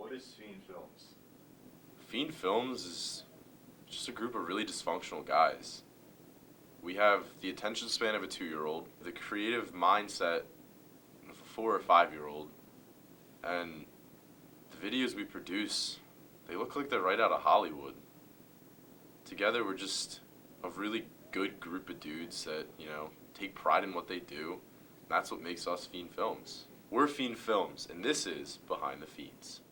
What is Fiend Films? Fiend Films is just a group of really dysfunctional guys. We have the attention span of a 2-year-old, the creative mindset of a 4 or 5-year-old, and the videos we produce, they look like they're right out of Hollywood. Together, we're just a really good group of dudes that, take pride in what they do. That's what makes us Fiend Films. We're Fiend Films, and this is Behind the Fiends.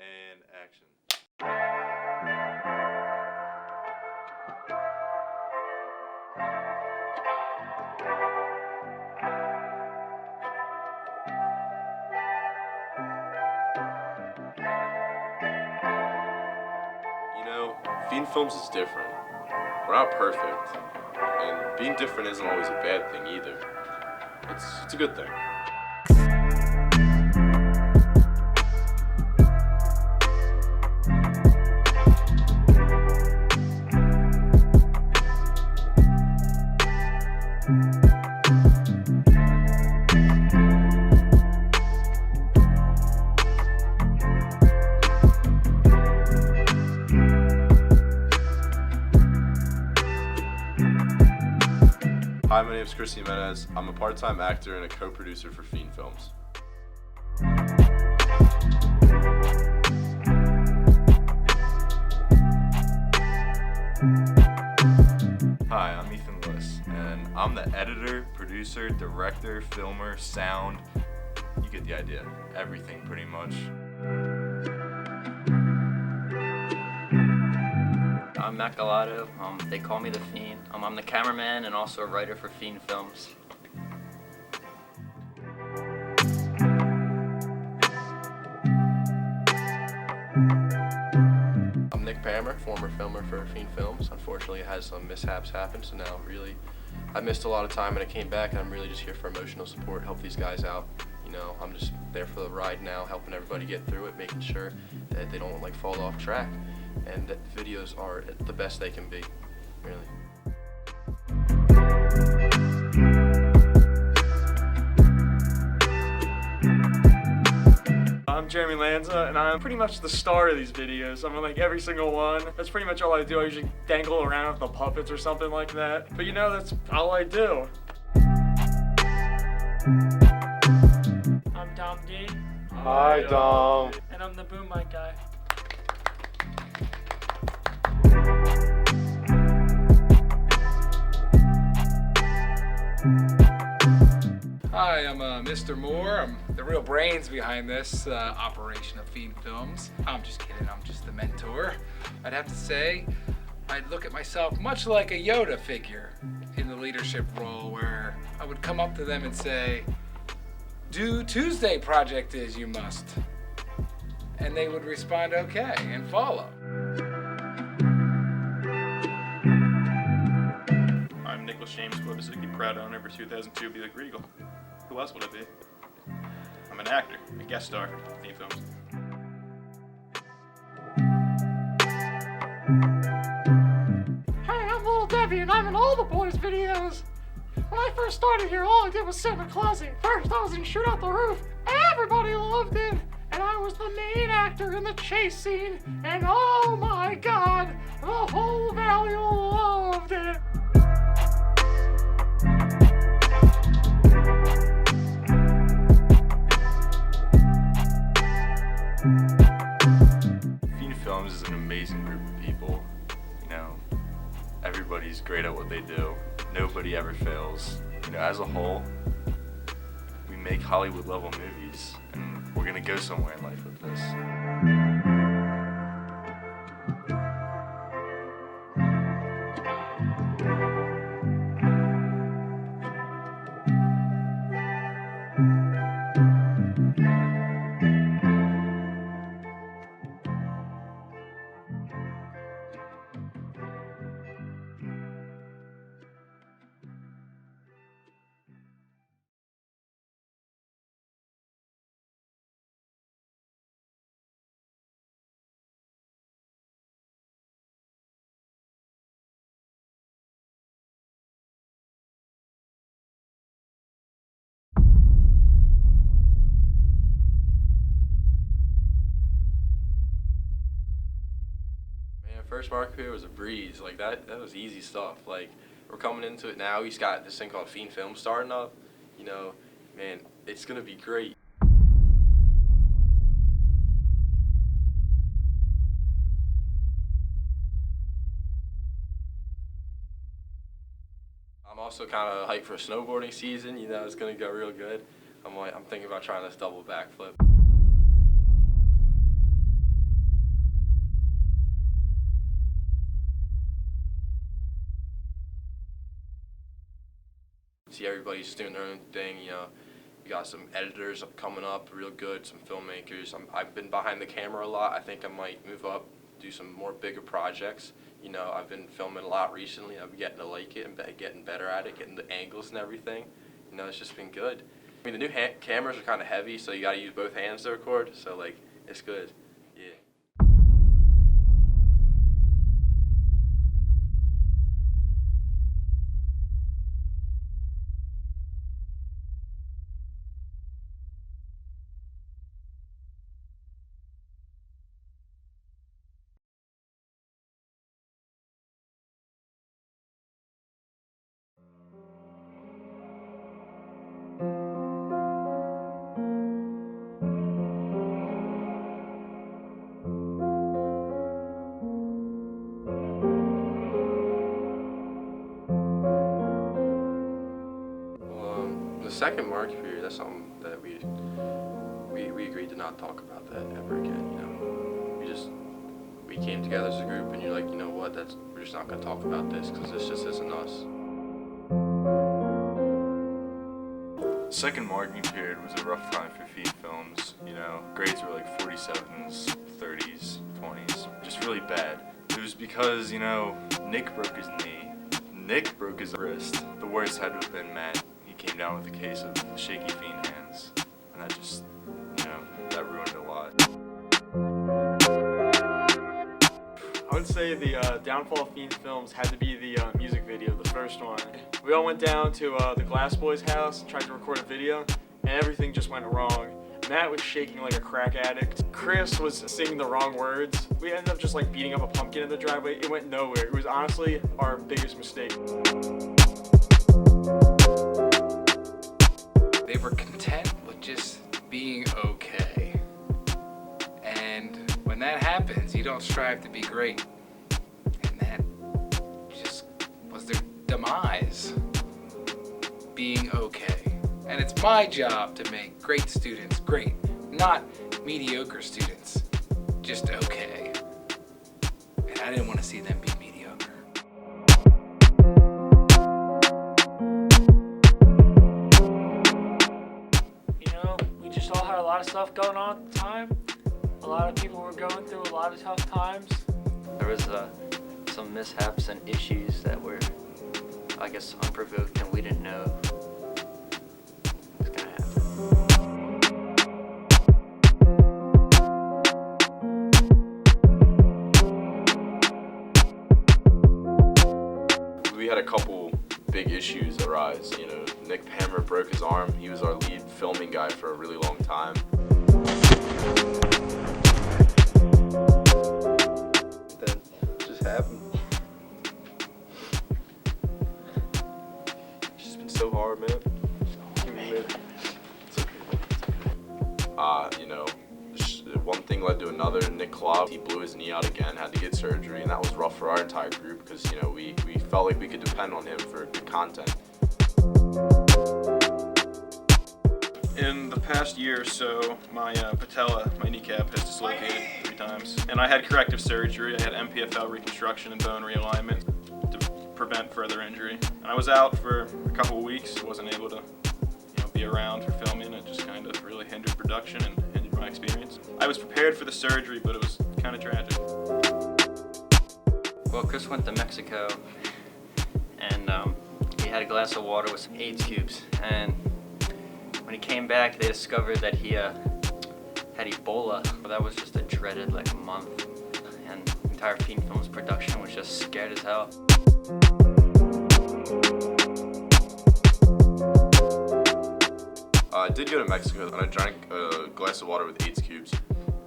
And action. Fiend Films is different. We're not perfect. And being different isn't always a bad thing either. It's a good thing. Hi, my name is Perkiomen. I'm a part-time actor and a co-producer for Fiend Films. Hi, I'm Ethan Lewis, and I'm the editor, producer, director, filmer, sound. You get the idea. Everything, pretty much. I'm Matt Galato. They call me the Fiend. I'm the cameraman and also a writer for Fiend Films. I'm Nick Pammer, former filmer for Fiend Films. Unfortunately, it has some mishaps happen, so now I missed a lot of time and I came back, and I'm really just here for emotional support, help these guys out. I'm just there for the ride now, helping everybody get through it, making sure that they don't fall off track, and that the videos are the best they can be, really. I'm Jeremy Lanza, and I'm pretty much the star of these videos. I'm in every single one. That's pretty much all I do. I usually dangle around with the puppets or something like that. But that's all I do. I'm Dom D. Hi, Dom. And I'm the boom mic guy. Hi, I'm Mr. Moore. I'm the real brains behind this operation of Fiend Films. I'm just kidding, I'm just the mentor. I'd have to say, I'd look at myself much like a Yoda figure in the leadership role, where I would come up to them and say, "Do Tuesday project is you must." And they would respond okay and follow. I'm Nicholas James, Quibisiki, proud owner for 2002 Buick Regal. Who else would it be? I'm an actor, a guest star for Fiend Films. Hey, I'm Little Debbie and I'm in all the boys' videos. When I first started here, all I did was sit in a closet. First, I was in Shoot Out the Roof. Everybody loved it. And I was the main actor in the chase scene. And oh my god, the whole valley loved it. Fiend Films is an amazing group of people. You know, everybody's great at what they do. Nobody ever fails. You know, as a whole, we make Hollywood level movies, and we're gonna go somewhere in life with this. First mark here was a breeze. Like that was easy stuff. Like, we're coming into it now. He's got this thing called Fiend Films starting up. You know, man, it's gonna be great. I'm also kind of hyped for snowboarding season. You know, it's gonna go real good. I'm thinking about trying this double backflip. See, everybody's just doing their own thing, you know. We got some editors coming up real good, some filmmakers. I've been behind the camera a lot. I think I might move up, do some more bigger projects. You know, I've been filming a lot recently. I'm getting to like it and getting better at it, getting the angles and everything. You know, it's just been good. I mean, the new cameras are kind of heavy, so you got to use both hands to record. So, like, it's good. Yeah. The second March period, that's something that we agreed to not talk about that ever again. You know, we came together as a group, and you're like, you know what? We're just not gonna talk about this because this just isn't us. Second marking period was a rough time for Fiend Films. You know, grades were like 47s, 30s, 20s, just really bad. It was because, you know, Nick broke his knee, Nick broke his wrist. The worst had to have been Matt. He came down with a case of shaky fiend hands, and that just, you know, that ruined a lot. I would say the downfall of Fiend Films had to be the music video, the first one. We all went down to the Glass Boy's house, tried to record a video, and everything just went wrong. Matt was shaking like a crack addict. Chris was singing the wrong words. We ended up just like beating up a pumpkin in the driveway. It went nowhere. It was honestly our biggest mistake. They were content with just being okay. And when that happens, you don't strive to be great. And that just was their demise. Being okay. And it's my job to make great students great, not mediocre students just okay. And I didn't want to see them be mediocre. all had a lot of stuff going on at the time. A lot of people were going through a lot of tough times. There was some mishaps and issues that were, I guess, unprovoked, and we didn't know was gonna happen. We had a couple big issues arise. You know, Nick Pammer broke his arm. He was our lead filming guy for a really long time. That just happened. It's just been so hard, man. Give me a minute. It's okay. You know, one thing led to another. Nick Klopp, he blew his knee out again, had to get surgery, and that was rough for our entire group because, you know, we felt like we could depend on him for good content. In the past year or so, my patella, my kneecap, has dislocated 3 times. And I had corrective surgery. I had MPFL reconstruction and bone realignment to prevent further injury. And I was out for a couple of weeks, wasn't able to be around for filming. It just kind of really hindered production and hindered my experience. I was prepared for the surgery, but it was kind of tragic. Well, Chris went to Mexico, and he had a glass of water with some AIDS cubes. And when he came back, they discovered that he had Ebola. That was just a dreaded month, and the entire Fiend Films production was just scared as hell. I did go to Mexico and I drank a glass of water with AIDS cubes.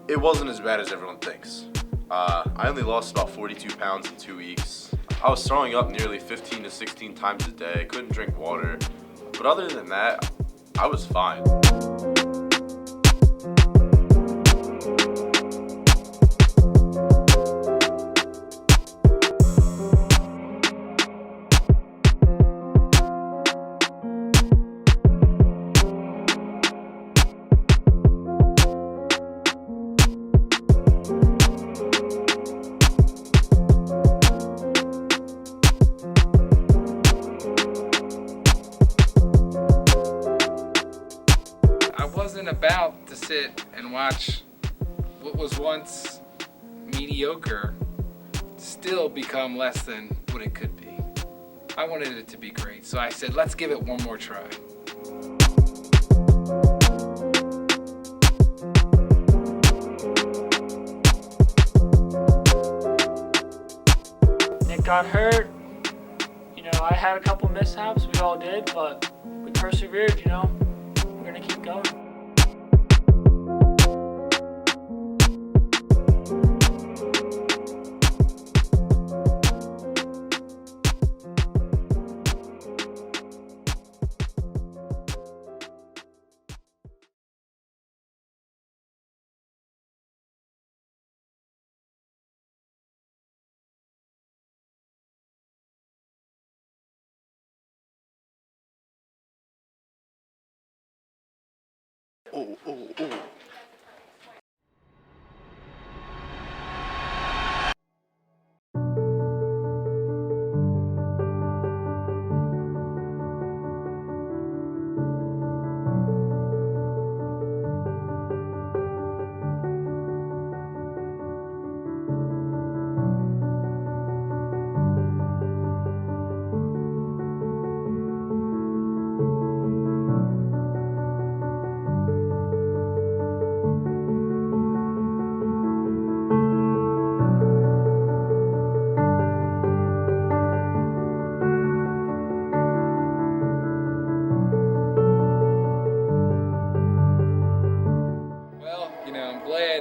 It wasn't as bad as everyone thinks. I only lost about 42 pounds in 2 weeks. I was throwing up nearly 15 to 16 times a day. I couldn't drink water. But other than that, I was fine. About to sit and watch what was once mediocre still become less than what it could be. I wanted it to be great, so I said, let's give it one more try. Nick got hurt. I had a couple mishaps, we all did, but we persevered, We're gonna keep going. Oh.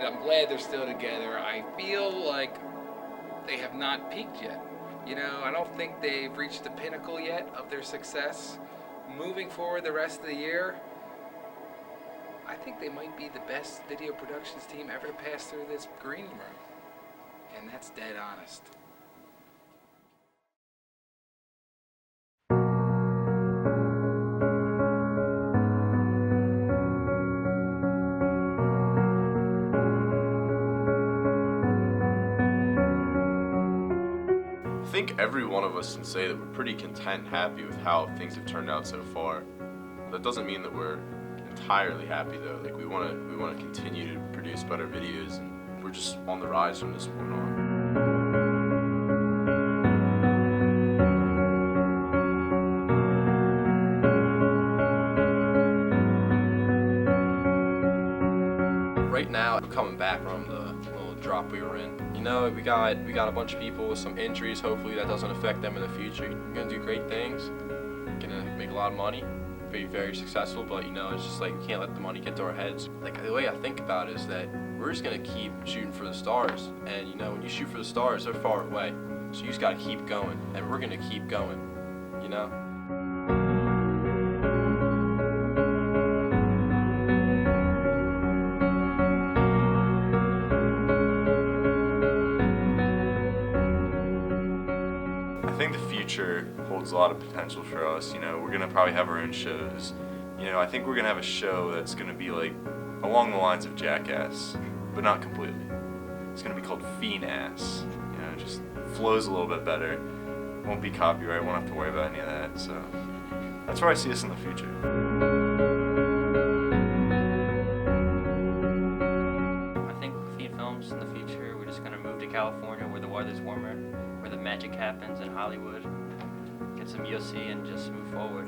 I'm glad they're still together. I feel like they have not peaked yet. I don't think they've reached the pinnacle yet of their success. Moving forward the rest of the year, I think they might be the best video productions team ever to pass through this green room. And that's dead honest. I think every one of us can say that we're pretty content and happy with how things have turned out so far. That doesn't mean that we're entirely happy though. Like we want to continue to produce better videos, and we're just on the rise from this point on. Right now, we're coming back from the little drop we were in. You know, we got a bunch of people with some injuries. Hopefully that doesn't affect them in the future. You're gonna do great things. You're gonna make a lot of money, be very successful, but you know, it's just like, you can't let the money get to our heads. Like, the way I think about it is that we're just gonna keep shooting for the stars. And you know, when you shoot for the stars, they're far away. So you just gotta keep going, and we're gonna keep going, you know? I think the future holds a lot of potential for us. You know, we're gonna probably have our own shows. You know, I think we're gonna have a show that's gonna be like along the lines of Jackass, but not completely. It's gonna be called Fiend Ass. You know, it just flows a little bit better. Won't be copyright. Won't have to worry about any of that. So that's where I see us in the future. I think Fiend Films in the future, we're just gonna move to California where the weather's warmer, where the magic happens in Hollywood, get some UFC and just move forward.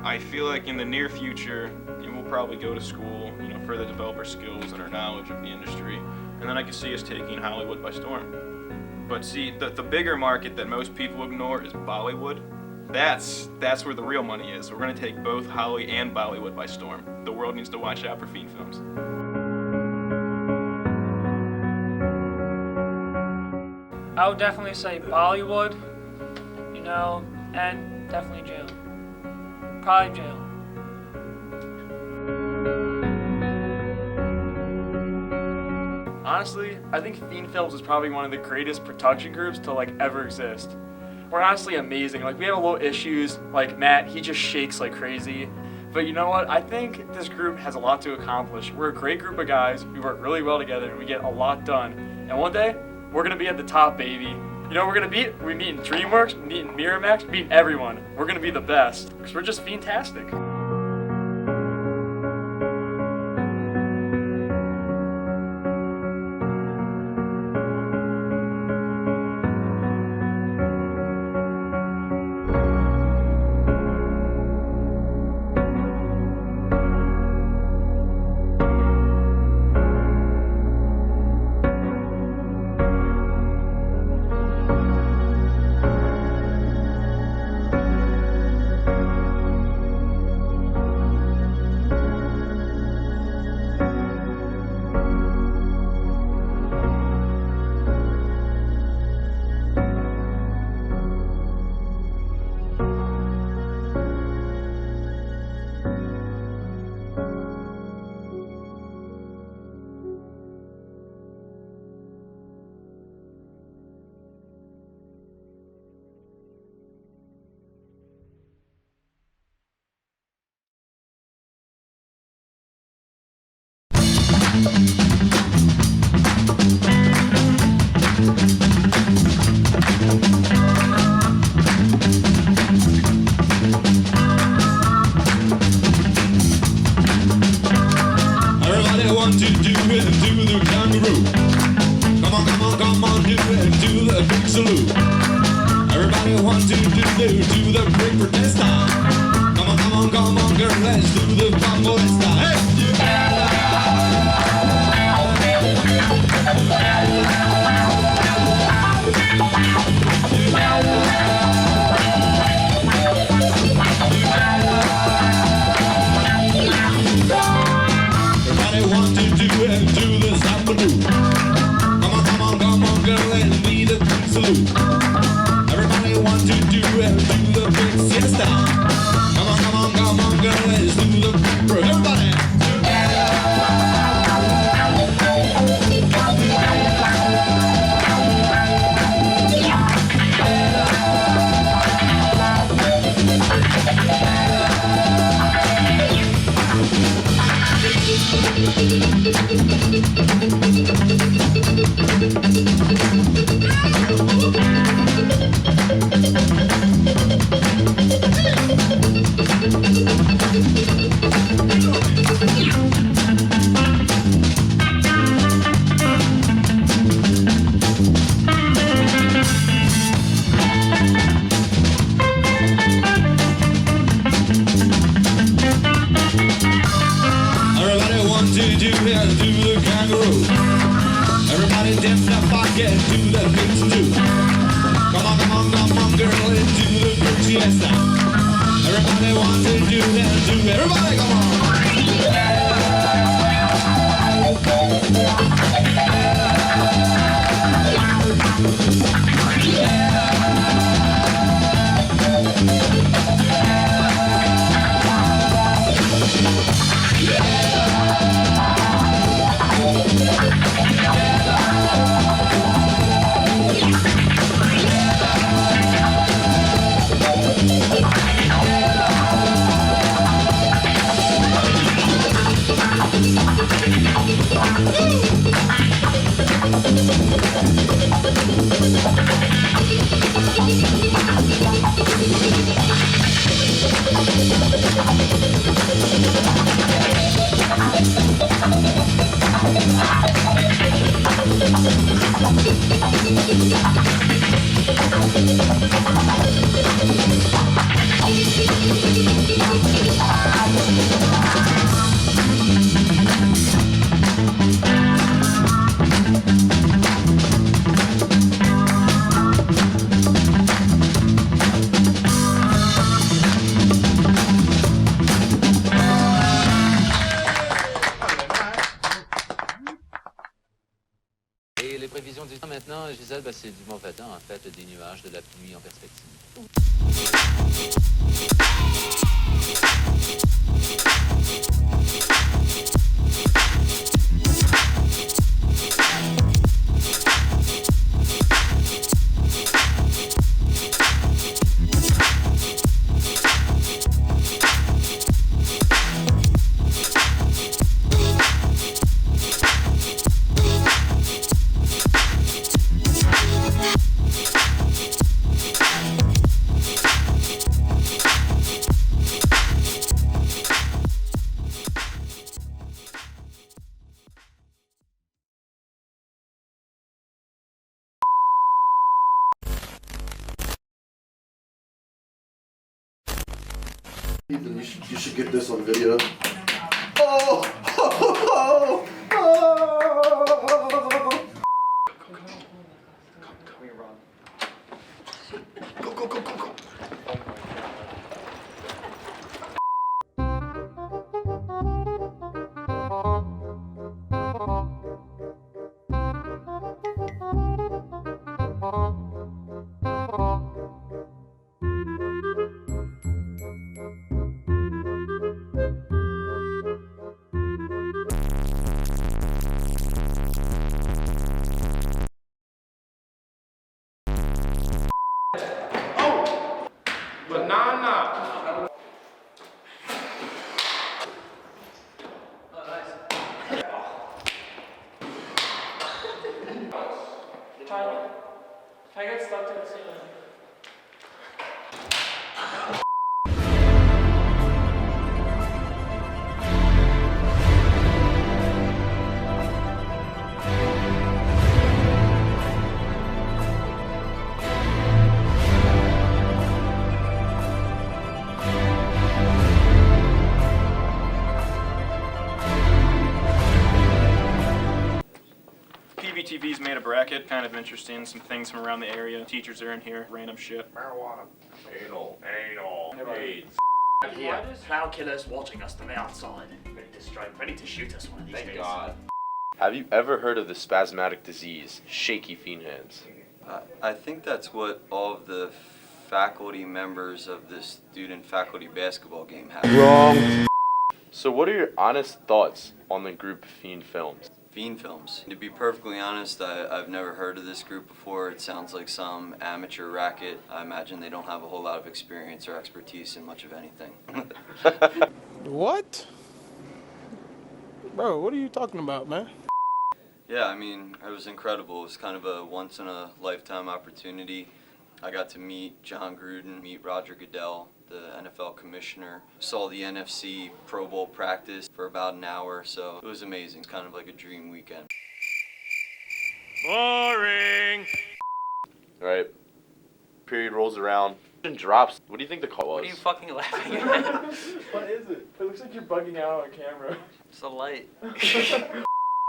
I feel like in the near future, we'll probably go to school, you know, further develop our skills and our knowledge of the industry, and then I can see us taking Hollywood by storm. But see, the bigger market that most people ignore is Bollywood. That's where the real money is. We're gonna take both Holly and Bollywood by storm. The world needs to watch out for Fiend Films. I would definitely say Bollywood, you know, and definitely jail. Probably jail. Honestly, I think Fiend Films is probably one of the greatest production groups to like ever exist. We're honestly amazing. Like, we have a little issues, like Matt, he just shakes like crazy. But you know what? I think this group has a lot to accomplish. We're a great group of guys. We work really well together and we get a lot done. And one day, we're gonna be at the top, baby. You know what we're gonna beat? We meet in DreamWorks, we meet in Miramax, we meet everyone. We're gonna be the best, because we're just fantastic. Everybody want to do it, do the kangaroo. Come on, do it, do the big salute. Everybody want to do the break for test time. Come on, girl, let's do the combo this time. Hey! Everybody want to do the zappadoo. Come on, girl, and be the big salute. Everybody want to do the big siesta. Come on, girl, let's do the big break. Everybody. Everybody wants to do that too. Everybody, come on. Et les prévisions du temps maintenant, Gisèle, c'est du mauvais temps, en fait, des nuages, de la pluie en perspective. Ethan, you should get this on video. Oh! Oh! Oh! Go, go, go, go, go. Banana. Tyler, if I get stuck to the ceiling. PVTV's made a bracket, kind of interesting. Some things from around the area. Teachers are in here, random shit. Marijuana. Anal. AIDS. Here, cloud killers watching us from the outside, ready to strike, ready to shoot us one of these days. Thank God. Have you ever heard of the spasmodic disease, shaky fiend hands? I think that's what all of the faculty members of the student faculty basketball game have. Wrong. So what are your honest thoughts on the group Fiend Films? Fiend Films. To be perfectly honest, I've never heard of this group before. It sounds like some amateur racket. I imagine they don't have a whole lot of experience or expertise in much of anything. What? Bro, what are you talking about, man? Yeah, I mean, it was incredible. It was kind of a once-in-a-lifetime opportunity. I got to meet John Gruden, meet Roger Goodell, the NFL commissioner. Saw the NFC Pro Bowl practice for about an hour, so it was amazing. It's kind of like a dream weekend. Boring. All right. Period rolls around and drops. What do you think the call was? What are you fucking laughing at? What is it? It looks like you're bugging out on camera. It's a light.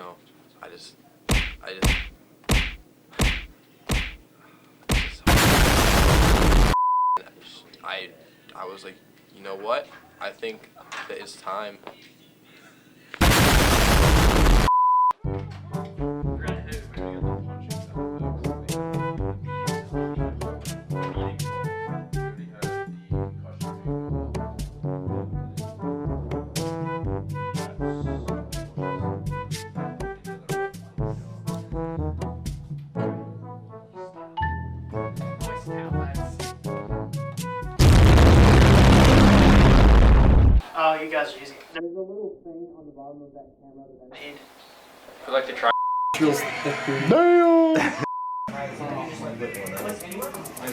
No, I just I was like you know what? I think that it's time. Oh, you guys are using. There's a little thing on the bottom of that camera that I made. I'd like to try. Hey,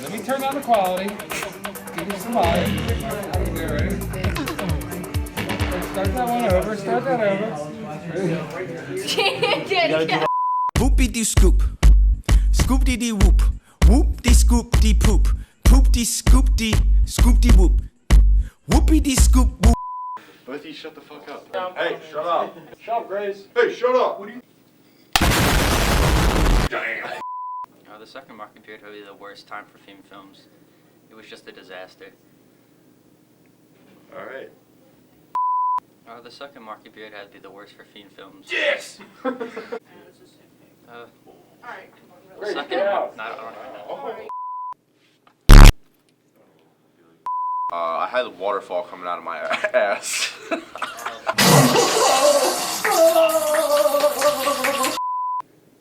let me turn down the quality. Give me some volume. Okay, ready? Start that one over. Start that over. Whoopie dee scoop, scoop dee dee whoop, whoop dee scoop dee poop, poop dee scoop dee whoop, whoopie dee scoop whoop. Both of you shut the fuck up. Hey, shut up. Shut up, Grace. Hey, shut up. What are you? The second marking period would be the worst time for Fiend Films. It was just a disaster. Alright. The second marking period had to be the worst for Fiend Films. Yes! Alright. Second, no, I don't know. I had a waterfall coming out of my ass.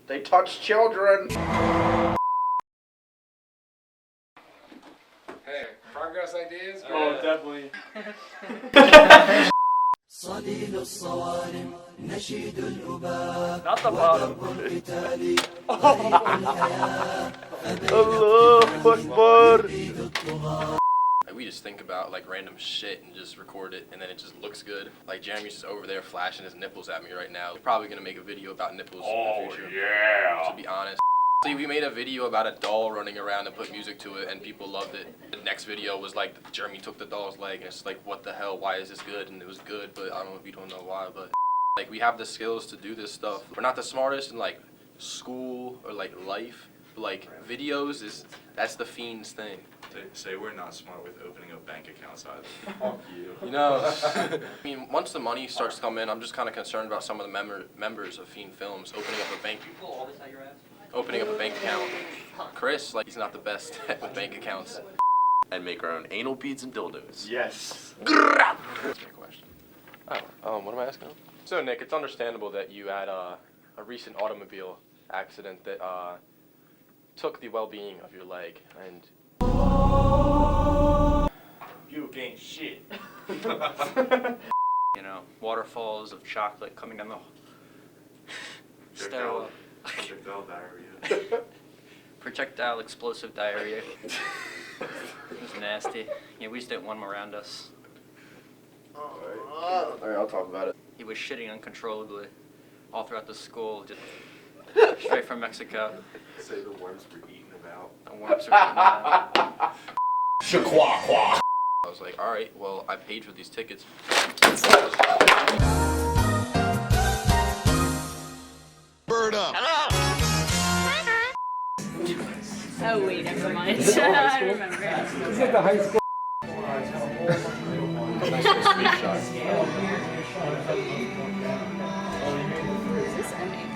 They touch children. Hey, progress ideas? Oh, definitely. Not the bottom. Like, we just think about like random shit and just record it, and then it just looks good. Like Jeremy's just over there flashing his nipples at me right now. He's probably gonna make a video about nipples in the future. Yeah. To be honest. See, we made a video about a doll running around and put music to it, and people loved it. The next video was like Jeremy took the doll's leg, and it's like, what the hell? Why is this good? And it was good, but I don't know if you don't know why. But like, we have the skills to do this stuff. We're not the smartest in like school or like life, but like videos that's the Fiends thing. Say we're not smart with opening up bank accounts either. Fuck you. You know, I mean, once the money starts to come in, I'm just kind of concerned about some of the members of Fiend Films opening up a bank account. Chris, like, he's not the best with bank accounts. And make our own anal beads and dildos. Yes. That's my question. Oh, what am I asking? So, Nick, it's understandable that you had a recent automobile accident that took the well-being of your leg, and You ain't shit. You know, waterfalls of chocolate coming down the stairwell. Projectile diarrhea. Projectile explosive diarrhea. It was nasty. Yeah, we just didn't want him around us. Alright, I'll talk about it. He was shitting uncontrollably all throughout the school, just straight from Mexico. Say the worms were eating him out. The worms are eating him out. I was like, all right, well, I paid for these tickets. Bird up. Oh wait, never mind. I remember. Is it the high school? Nice little speed shot. Is this MA3?